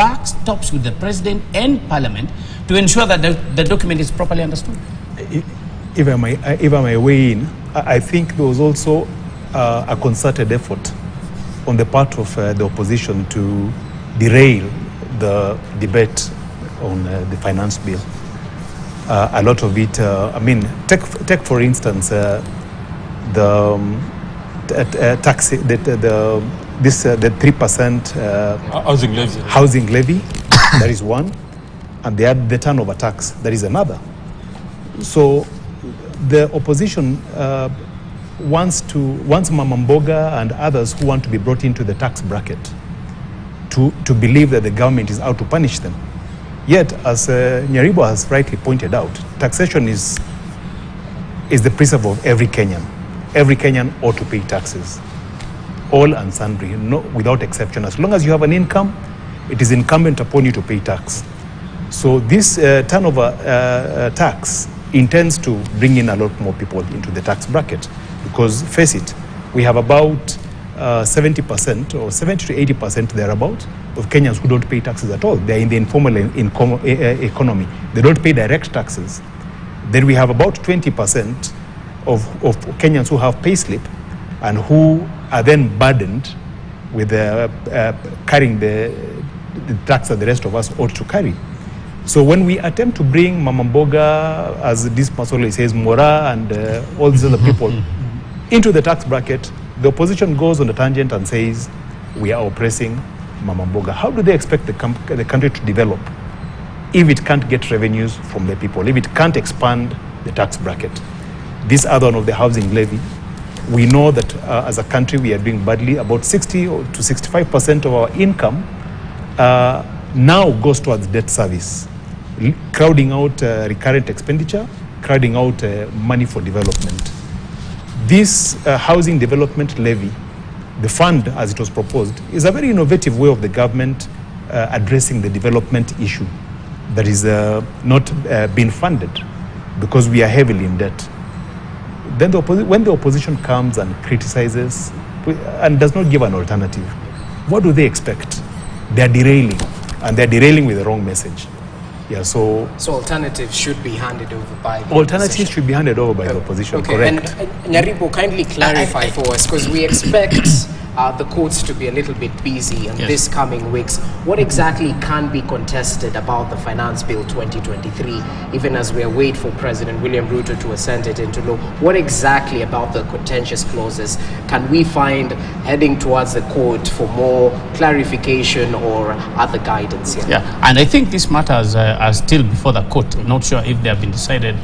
Back stops with the president and parliament to ensure that the document is properly understood. If I may weigh in, I think there was also a concerted effort on the part of the opposition to derail the debate on the finance bill. A lot of it, take for instance the tax, the 3% housing levy. That is one, and the turnover tax. That is another. So the opposition wants Mama Mboga and others who want to be brought into the tax bracket to believe that the government is out to punish them. Yet, as Nyaribo has rightly pointed out, taxation is the principle of every Kenyan. Every Kenyan ought to pay taxes, all and sundry, without exception. As long as you have an income, it is incumbent upon you to pay tax. So this turnover tax intends to bring in a lot more people into the tax bracket, because face it, we have about 70% or 70 to 80% thereabout of Kenyans who don't pay taxes at all. They're in the informal economy. They don't pay direct taxes. Then we have about 20% of Kenyans who have pay slip and who are then burdened with carrying the tax that the rest of us ought to carry. So when we attempt to bring Mama Mboga, as this Masole says, Mora and all these other people into the tax bracket, the opposition goes on a tangent and says, we are oppressing Mama Mboga. How do they expect the country to develop if it can't get revenues from the people, if it can't expand the tax bracket? This other one of the housing levy, we know that as a country we are doing badly. About 60 to 65% of our income now goes towards debt service, crowding out recurrent expenditure, crowding out money for development. This housing development levy, the fund as it was proposed, is a very innovative way of the government addressing the development issue that is not being funded because we are heavily in debt. Then when the opposition comes and criticizes and does not give an alternative, what do they expect? They're derailing, and they're derailing with the wrong message. Yeah, so alternatives should be handed over by the opposition. Should be handed over by the opposition, okay. Correct. And Nyaribo, kindly clarify for us, because we expect the courts to be a little bit busy in this coming weeks. What exactly can be contested about the Finance Bill 2023, even as we await for President William Ruto to assent it into law? What exactly about the contentious clauses can we find heading towards the court for more clarification or other guidance here? Yeah, and I think these matters are still before the court. I'm not sure if they have been decided.